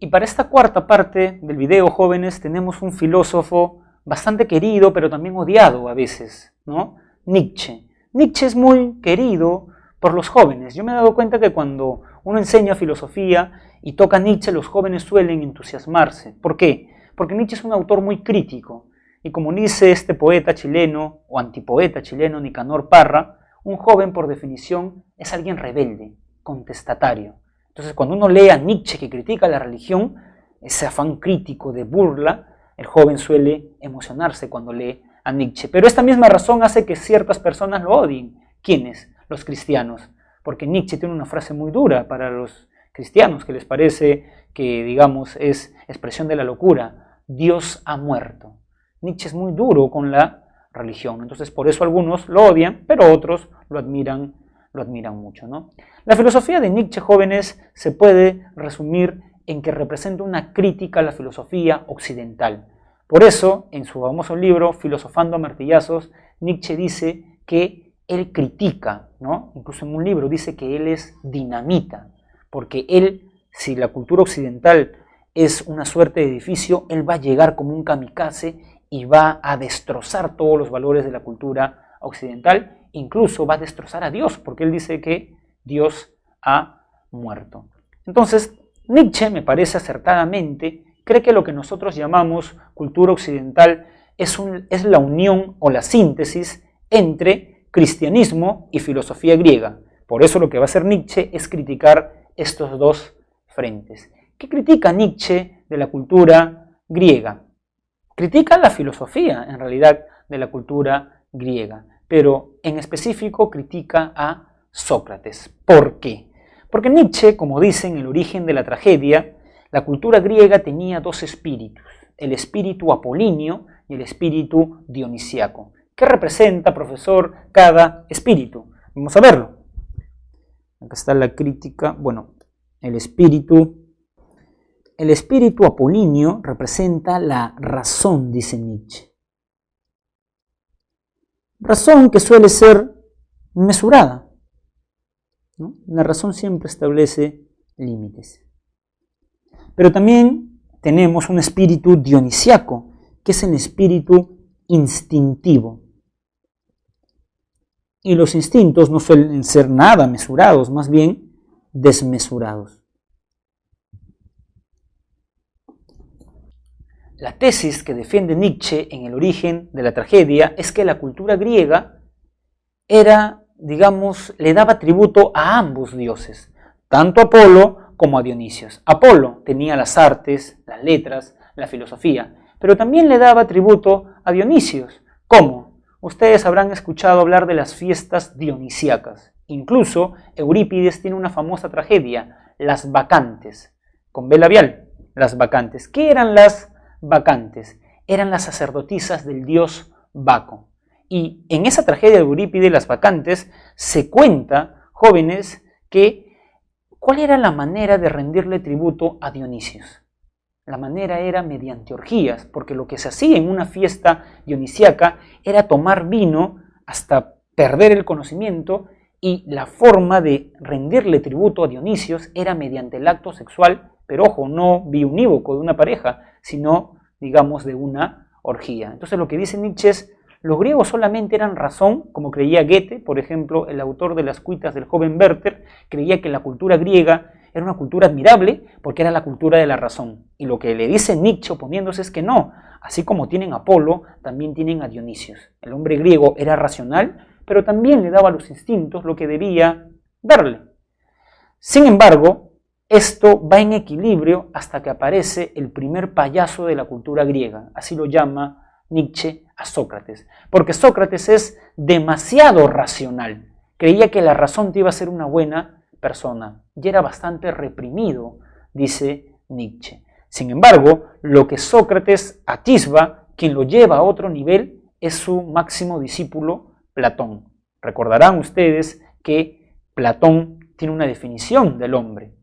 Y para esta cuarta parte del video, jóvenes, tenemos un filósofo bastante querido, pero también odiado a veces, ¿no? Nietzsche. Nietzsche es muy querido por los jóvenes. Yo me he dado cuenta que cuando uno enseña filosofía y toca Nietzsche, los jóvenes suelen entusiasmarse. ¿Por qué? Porque Nietzsche es un autor muy crítico. Y como dice este poeta chileno, o antipoeta chileno, Nicanor Parra, un joven por definición es alguien rebelde, contestatario. Entonces cuando uno lee a Nietzsche que critica la religión, ese afán crítico de burla, el joven suele emocionarse cuando lee a Nietzsche. Pero esta misma razón hace que ciertas personas lo odien. ¿Quiénes? Los cristianos. Porque Nietzsche tiene una frase muy dura para los cristianos que les parece que, digamos, es expresión de la locura. Dios ha muerto. Nietzsche es muy duro con la religión. Entonces por eso algunos lo odian, pero otros lo admiran mucho, ¿no? La filosofía de Nietzsche, jóvenes, se puede resumir en que representa una crítica a la filosofía occidental. Por eso, en su famoso libro, Filosofando a martillazos, Nietzsche dice que él critica, ¿no? Incluso en un libro dice que él es dinamita, porque él, si la cultura occidental es una suerte de edificio, él va a llegar como un kamikaze y va a destrozar todos los valores de la cultura occidental, incluso va a destrozar a Dios, porque él dice que Dios ha muerto. Entonces, Nietzsche, me parece acertadamente, cree que lo que nosotros llamamos cultura occidental es la unión o la síntesis entre cristianismo y filosofía griega. Por eso lo que va a hacer Nietzsche es criticar estos dos frentes. ¿Qué critica Nietzsche de la cultura griega? Critica la filosofía, en realidad, de la cultura griega, pero en específico critica a Sócrates. ¿Por qué? Porque Nietzsche, como dice en El origen de la tragedia, la cultura griega tenía dos espíritus, el espíritu apolíneo y el espíritu dionisíaco. ¿Qué representa, profesor, cada espíritu? Vamos a verlo. Acá está la crítica. Bueno, el espíritu apolíneo representa la razón, dice Nietzsche. Razón que suele ser mesurada, ¿no? La razón siempre establece límites. Pero también tenemos un espíritu dionisíaco, que es el espíritu instintivo. Y los instintos no suelen ser nada mesurados, más bien desmesurados. La tesis que defiende Nietzsche en El origen de la tragedia es que la cultura griega era, digamos, le daba tributo a ambos dioses, tanto a Apolo como a Dionisios. Apolo tenía las artes, las letras, la filosofía, pero también le daba tributo a Dionisios. ¿Cómo? Ustedes habrán escuchado hablar de las fiestas dionisíacas. Incluso Eurípides tiene una famosa tragedia, Las Bacantes, con B labial, Las Bacantes. ¿Qué eran las Bacantes? Eran las sacerdotisas del dios Baco. Y en esa tragedia de Eurípides, Las Bacantes, se cuenta, jóvenes, que ¿cuál era la manera de rendirle tributo a Dionisios? La manera era mediante orgías, porque lo que se hacía en una fiesta dionisíaca era tomar vino hasta perder el conocimiento, y la forma de rendirle tributo a Dionisios era mediante el acto sexual, pero ojo, no biunívoco de una pareja, sino, digamos, de una orgía. Entonces lo que dice Nietzsche es, los griegos solamente eran razón, como creía Goethe, por ejemplo, el autor de Las cuitas del joven Werther, creía que la cultura griega era una cultura admirable porque era la cultura de la razón. Y lo que le dice Nietzsche oponiéndose es que no, así como tienen a Apolo, también tienen a Dionisios. El hombre griego era racional, pero también le daba a los instintos lo que debía darle. Sin embargo, esto va en equilibrio hasta que aparece el primer payaso de la cultura griega, así lo llama Nietzsche a Sócrates, porque Sócrates es demasiado racional, creía que la razón te iba a ser una buena persona y era bastante reprimido, dice Nietzsche. Sin embargo, lo que Sócrates atisba, quien lo lleva a otro nivel, es su máximo discípulo Platón. Recordarán ustedes que Platón tiene una definición del hombre,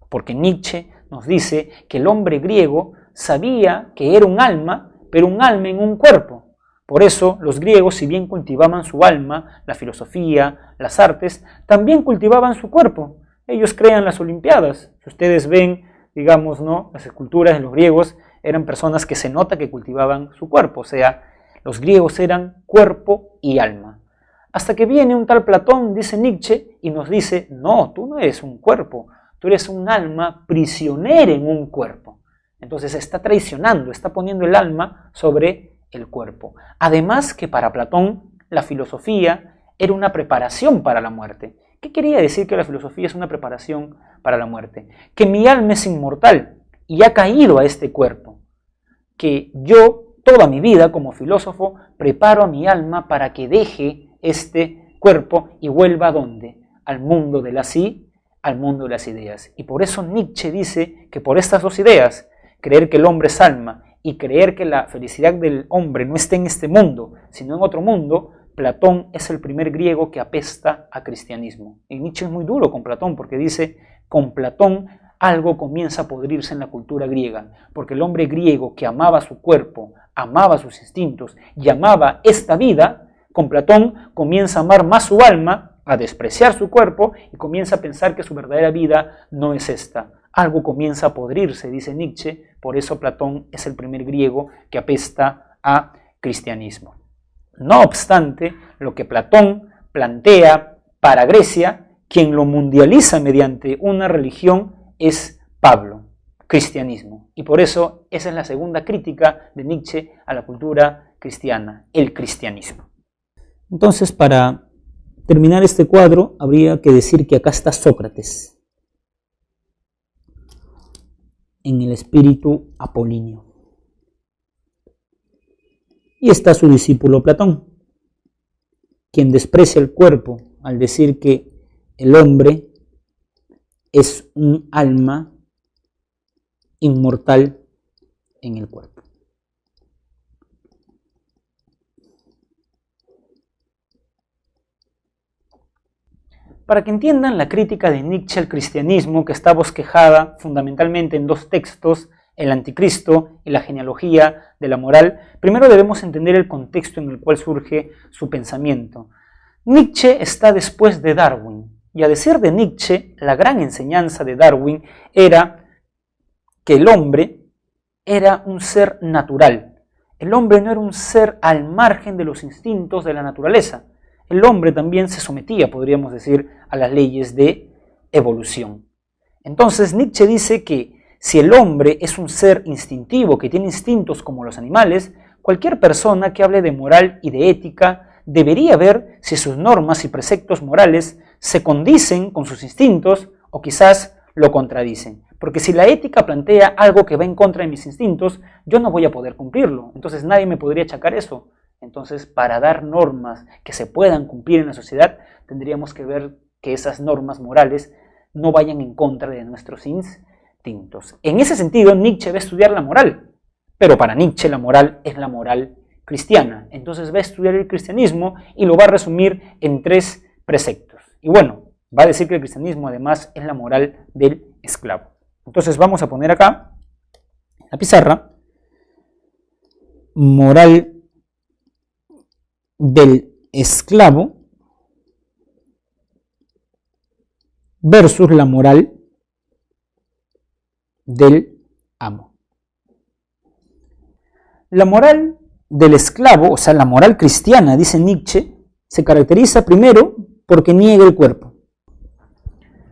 porque Nietzsche nos dice que el hombre griego sabía que era un alma, pero un alma en un cuerpo. Por eso los griegos, si bien cultivaban su alma, la filosofía, las artes, también cultivaban su cuerpo. Ellos crean las Olimpiadas. Si ustedes ven digamos, ¿no? Las esculturas de los griegos eran personas que se nota que cultivaban su cuerpo, o sea, los griegos eran cuerpo y alma. Hasta que viene un tal Platón, dice Nietzsche, y nos dice, no, tú no eres un cuerpo, tú eres un alma prisionera en un cuerpo. Entonces está traicionando, está poniendo el alma sobre el cuerpo. Además que para Platón la filosofía era una preparación para la muerte. ¿Qué quería decir que la filosofía es una preparación para la muerte? Que mi alma es inmortal y ha caído a este cuerpo. Que yo, toda mi vida como filósofo, preparo a mi alma para que deje este cuerpo y vuelva ¿a dónde? Al mundo de al mundo de las ideas. Y por eso Nietzsche dice que por estas dos ideas, creer que el hombre es alma y creer que la felicidad del hombre no está en este mundo, sino en otro mundo, Platón es el primer griego que apesta a cristianismo. Y Nietzsche es muy duro con Platón porque dice, con Platón algo comienza a podrirse en la cultura griega, porque el hombre griego que amaba su cuerpo, amaba sus instintos y amaba esta vida, con Platón comienza a amar más su alma, a despreciar su cuerpo y comienza a pensar que su verdadera vida no es esta. Algo comienza a podrirse, dice Nietzsche, por eso Platón es el primer griego que apesta a cristianismo. No obstante, lo que Platón plantea para Grecia, quien lo mundializa mediante una religión es Pablo, cristianismo. Y por eso esa es la segunda crítica de Nietzsche a la cultura cristiana, el cristianismo. Entonces, para terminar este cuadro, habría que decir que acá está Sócrates, en el espíritu apolíneo. Y está su discípulo Platón, quien desprecia el cuerpo al decir que el hombre es un alma inmortal en el cuerpo. Para que entiendan la crítica de Nietzsche al cristianismo, que está bosquejada fundamentalmente en dos textos, el Anticristo y la genealogía de la moral, primero debemos entender el contexto en el cual surge su pensamiento. Nietzsche está después de Darwin, y a decir de Nietzsche, la gran enseñanza de Darwin era que el hombre era un ser natural. El hombre no era un ser al margen de los instintos de la naturaleza. El hombre también se sometía, podríamos decir, a las leyes de evolución. Entonces Nietzsche dice que si el hombre es un ser instintivo, que tiene instintos como los animales, cualquier persona que hable de moral y de ética debería ver si sus normas y preceptos morales se condicen con sus instintos o quizás lo contradicen. Porque si la ética plantea algo que va en contra de mis instintos, yo no voy a poder cumplirlo. Entonces nadie me podría achacar eso. Entonces, para dar normas que se puedan cumplir en la sociedad, tendríamos que ver que esas normas morales no vayan en contra de nuestros instintos. En ese sentido, Nietzsche va a estudiar la moral, pero para Nietzsche la moral es la moral cristiana. Entonces va a estudiar el cristianismo y lo va a resumir en 3 preceptos. Y bueno, va a decir que el cristianismo además es la moral del esclavo. Entonces vamos a poner acá, en la pizarra, moral del esclavo versus la moral del amo. La moral del esclavo, o sea, la moral cristiana, dice Nietzsche, se caracteriza primero porque niega el cuerpo.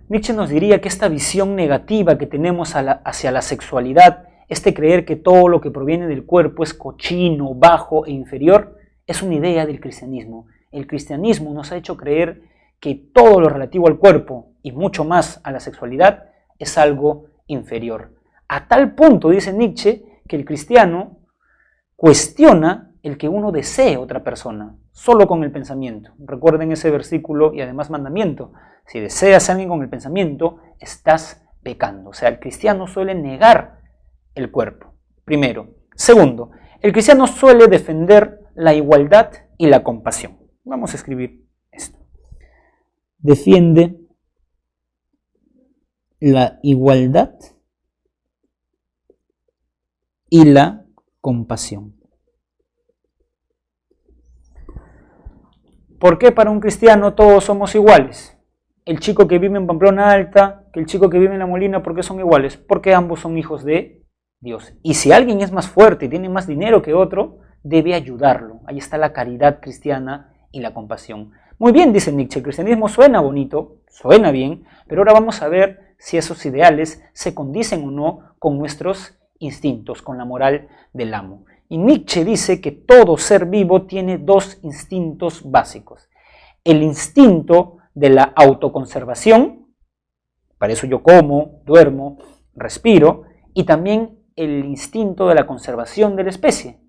Nietzsche nos diría que esta visión negativa que tenemos hacia la sexualidad, este creer que todo lo que proviene del cuerpo es cochino, bajo e inferior, es una idea del cristianismo. El cristianismo nos ha hecho creer que todo lo relativo al cuerpo y mucho más a la sexualidad es algo inferior. A tal punto, dice Nietzsche, que el cristiano cuestiona el que uno desee a otra persona, solo con el pensamiento. Recuerden ese versículo y además mandamiento. Si deseas a alguien con el pensamiento, estás pecando. O sea, el cristiano suele negar el cuerpo, primero. Segundo, el cristiano suele defender la igualdad y la compasión. Vamos a escribir esto. Defiende la igualdad y la compasión. ¿Por qué para un cristiano todos somos iguales? el chico que vive en Pamplona Alta que el chico que vive en La Molina? ¿Por qué son iguales? Porque ambos son hijos de Dios. Y si alguien es más fuerte y tiene más dinero que otro, debe ayudarlo. Ahí está la caridad cristiana y la compasión. Muy bien, dice Nietzsche, el cristianismo suena bonito, suena bien, pero ahora vamos a ver si esos ideales se condicen o no con nuestros instintos, con la moral del amo. Y Nietzsche dice que todo ser vivo tiene dos instintos básicos. El instinto de la autoconservación, para eso yo como, duermo, respiro, y también el instinto de la conservación de la especie,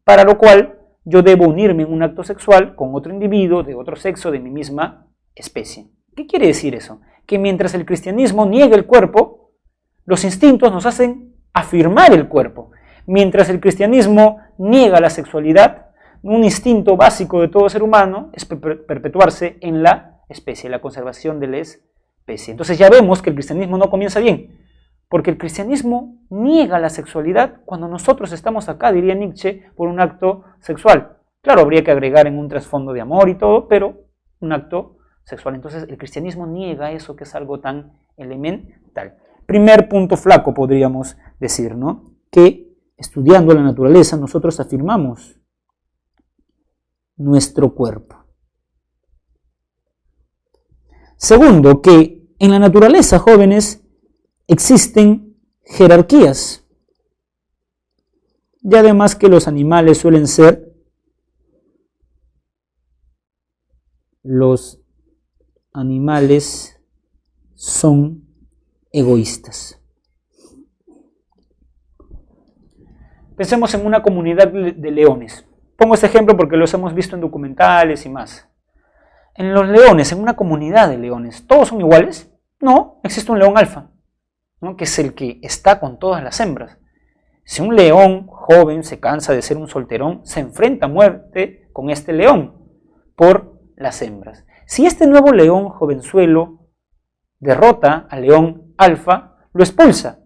para lo cual yo debo unirme en un acto sexual con otro individuo de otro sexo de mi misma especie. ¿Qué quiere decir eso? Que mientras el cristianismo niega el cuerpo, los instintos nos hacen afirmar el cuerpo. Mientras el cristianismo niega la sexualidad, un instinto básico de todo ser humano es perpetuarse en la especie, la conservación de la especie. Entonces ya vemos que el cristianismo no comienza bien, porque el cristianismo niega la sexualidad cuando nosotros estamos acá, diría Nietzsche, por un acto sexual. Claro, habría que agregar en un trasfondo de amor y todo, pero un acto sexual. Entonces el cristianismo niega eso que es algo tan elemental. Primer punto flaco, podríamos decir, ¿no? Que estudiando la naturaleza nosotros afirmamos nuestro cuerpo. Segundo, que en la naturaleza, jóvenes, existen jerarquías. Y además que los animales suelen ser son egoístas. Pensemos en una comunidad de leones. Pongo este ejemplo porque los hemos visto en documentales y más. En los leones, en una comunidad de leones, ¿todos son iguales? No, existe un león alfa, ¿no? Que es el que está con todas las hembras. Si un león joven se cansa de ser un solterón, se enfrenta a muerte con este león por las hembras. Si este nuevo león jovenzuelo derrota al león alfa, lo expulsa.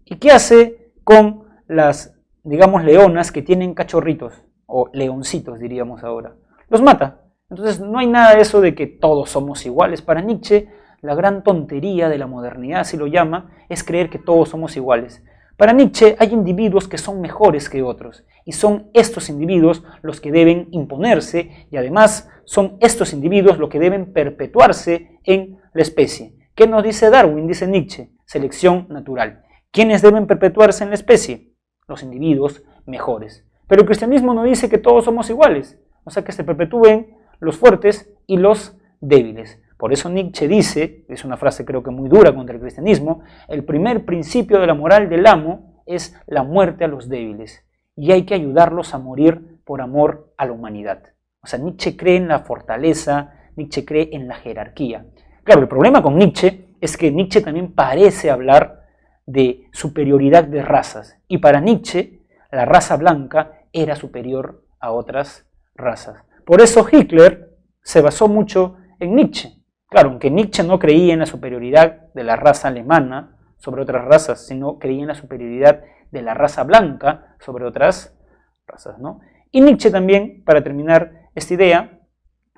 ¿Y qué hace con las, digamos, leonas que tienen cachorritos, o leoncitos diríamos ahora? Los mata. Entonces no hay nada de eso de que todos somos iguales. Para Nietzsche, la gran tontería de la modernidad, así lo llama, es creer que todos somos iguales. Para Nietzsche hay individuos que son mejores que otros, y son estos individuos los que deben imponerse, y además son estos individuos los que deben perpetuarse en la especie. ¿Qué nos dice Darwin? Dice Nietzsche, selección natural. ¿Quiénes deben perpetuarse en la especie? Los individuos mejores. Pero el cristianismo no dice que todos somos iguales, o sea que se perpetúen los fuertes y los débiles. Por eso Nietzsche dice, es una frase creo que muy dura contra el cristianismo, el primer principio de la moral del amo es la muerte a los débiles, y hay que ayudarlos a morir por amor a la humanidad. O sea, Nietzsche cree en la fortaleza, Nietzsche cree en la jerarquía. Claro, el problema con Nietzsche es que Nietzsche también parece hablar de superioridad de razas, y para Nietzsche la raza blanca era superior a otras razas. Por eso Hitler se basó mucho en Nietzsche. Claro, aunque Nietzsche no creía en la superioridad de la raza alemana sobre otras razas, sino creía en la superioridad de la raza blanca sobre otras razas, ¿no? Y Nietzsche también, para terminar esta idea,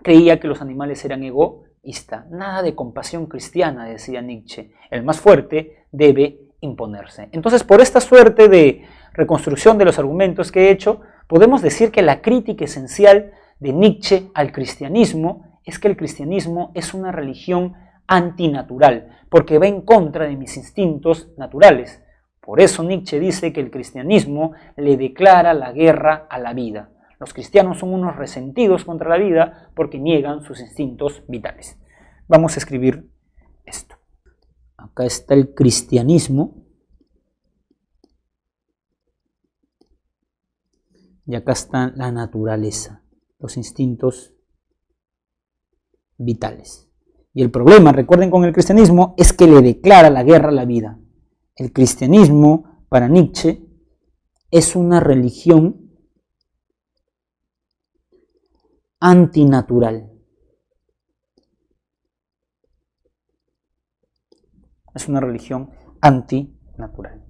creía que los animales eran egoístas. Nada de compasión cristiana, decía Nietzsche. El más fuerte debe imponerse. Entonces, por esta suerte de reconstrucción de los argumentos que he hecho, podemos decir que la crítica esencial de Nietzsche al cristianismo es que el cristianismo es una religión antinatural, porque va en contra de mis instintos naturales. Por eso Nietzsche dice que el cristianismo le declara la guerra a la vida. Los cristianos son unos resentidos contra la vida porque niegan sus instintos vitales. Vamos a escribir esto. Acá está el cristianismo. Y acá está la naturaleza, los instintos vitales. Y el problema, recuerden, con el cristianismo es que le declara la guerra a la vida. El cristianismo, para Nietzsche, es una religión antinatural. Es una religión antinatural.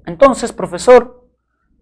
Entonces, profesor,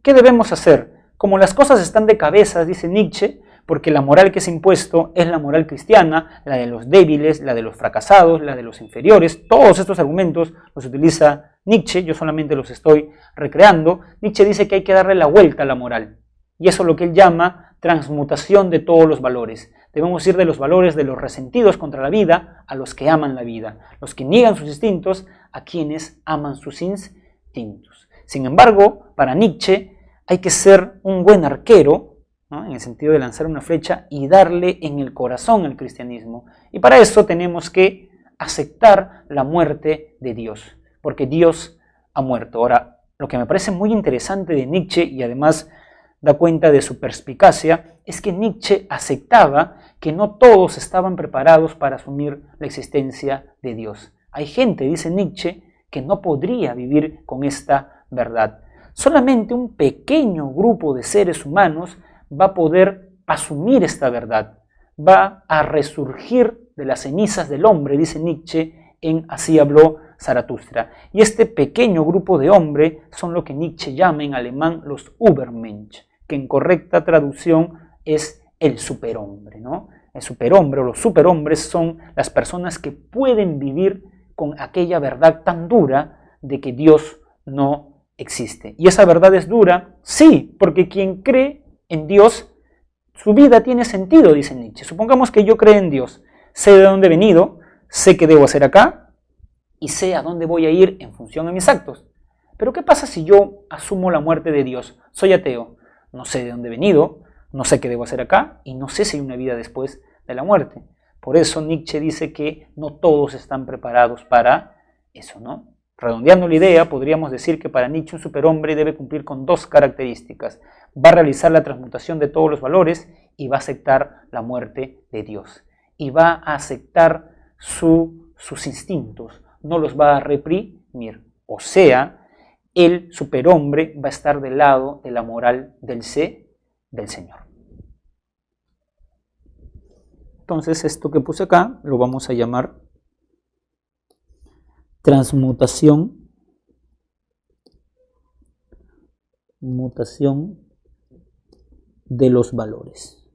¿qué debemos hacer? Como las cosas están de cabeza, dice Nietzsche, porque la moral que se ha impuesto es la moral cristiana, la de los débiles, la de los fracasados, la de los inferiores. Todos estos argumentos los utiliza Nietzsche, yo solamente los estoy recreando. Nietzsche dice que hay que darle la vuelta a la moral, y eso es lo que él llama transmutación de todos los valores. Debemos ir de los valores de los resentidos contra la vida a los que aman la vida, los que niegan sus instintos a quienes aman sus instintos. Sin embargo, para Nietzsche hay que ser un buen arquero, ¿no?, en el sentido de lanzar una flecha y darle en el corazón al cristianismo. Y para eso tenemos que aceptar la muerte de Dios, porque Dios ha muerto. Ahora, lo que me parece muy interesante de Nietzsche, y además da cuenta de su perspicacia, es que Nietzsche aceptaba que no todos estaban preparados para asumir la existencia de Dios. Hay gente, dice Nietzsche, que no podría vivir con esta verdad. Solamente un pequeño grupo de seres humanos va a poder asumir esta verdad, va a resurgir de las cenizas del hombre, dice Nietzsche en Así habló Zaratustra. Y este pequeño grupo de hombres son lo que Nietzsche llama en alemán los Übermensch, que en correcta traducción es el superhombre, ¿no? El superhombre o los superhombres son las personas que pueden vivir con aquella verdad tan dura de que Dios no existe. ¿Y esa verdad es dura? Sí, porque quien cree en Dios, su vida tiene sentido, dice Nietzsche. Supongamos que yo creo en Dios, sé de dónde he venido, sé qué debo hacer acá y sé a dónde voy a ir en función de mis actos. Pero ¿qué pasa si yo asumo la muerte de Dios? Soy ateo, no sé de dónde he venido, no sé qué debo hacer acá y no sé si hay una vida después de la muerte. Por eso Nietzsche dice que no todos están preparados para eso, ¿no? Redondeando la idea, podríamos decir que para Nietzsche un superhombre debe cumplir con dos características. Va a realizar la transmutación de todos los valores y va a aceptar la muerte de Dios. Y va a aceptar sus instintos, no los va a reprimir. O sea, el superhombre va a estar del lado de la moral del Señor. Entonces esto que puse acá lo vamos a llamar transmutación de los valores.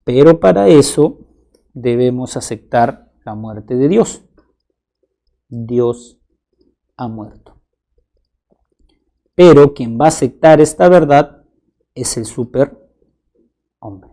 Pero para eso debemos aceptar la muerte de Dios. Dios ha muerto. Pero quien va a aceptar esta verdad es el superhombre.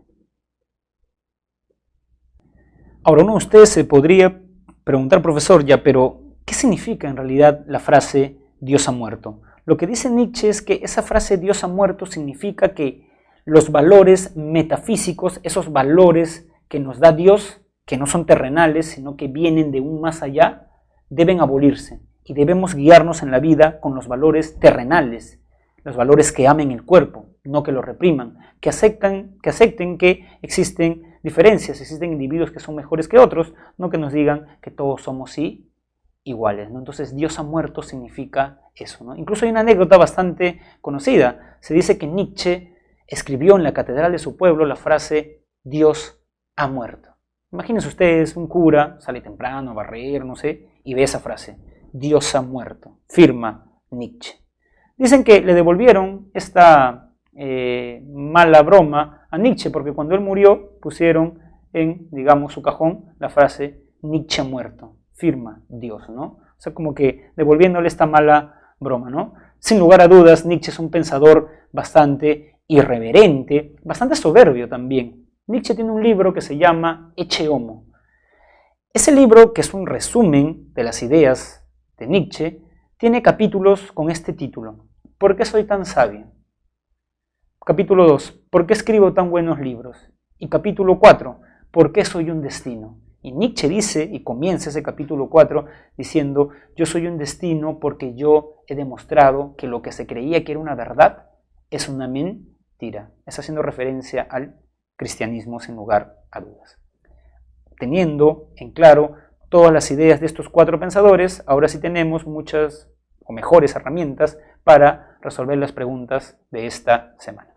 Ahora uno de ustedes se podría preguntar, profesor, ya, pero ¿qué significa en realidad la frase Dios ha muerto? Lo que dice Nietzsche es que esa frase Dios ha muerto significa que los valores metafísicos, esos valores que nos da Dios, que no son terrenales, sino que vienen de un más allá, deben abolirse y debemos guiarnos en la vida con los valores terrenales, los valores que amen el cuerpo, no que lo repriman, que acepten que existen diferencias, existen individuos que son mejores que otros, no que nos digan que todos somos iguales, ¿no? Entonces Dios ha muerto significa eso, ¿no? Incluso hay una anécdota bastante conocida. Se dice que Nietzsche escribió en la catedral de su pueblo la frase Dios ha muerto. Imagínense ustedes, un cura sale temprano a barrer, no sé, y ve esa frase, Dios ha muerto, firma Nietzsche. Dicen que le devolvieron esta mala broma a Nietzsche, porque cuando él murió pusieron en, digamos, su cajón la frase Nietzsche ha muerto, firma Dios, ¿no? O sea, como que devolviéndole esta mala broma, ¿no? Sin lugar a dudas, Nietzsche es un pensador bastante irreverente, bastante soberbio también. Nietzsche tiene un libro que se llama Ecce Homo. Ese libro, que es un resumen de las ideas de Nietzsche, tiene capítulos con este título: ¿Por qué soy tan sabio? Capítulo 2, ¿por qué escribo tan buenos libros? Y capítulo 4, ¿por qué soy un destino? Y Nietzsche dice, y comienza ese capítulo 4 diciendo, yo soy un destino porque yo he demostrado que lo que se creía que era una verdad es una mentira. Está haciendo referencia al cristianismo sin lugar a dudas. Teniendo en claro todas las ideas de estos cuatro pensadores, ahora sí tenemos muchas o mejores herramientas para resolver las preguntas de esta semana.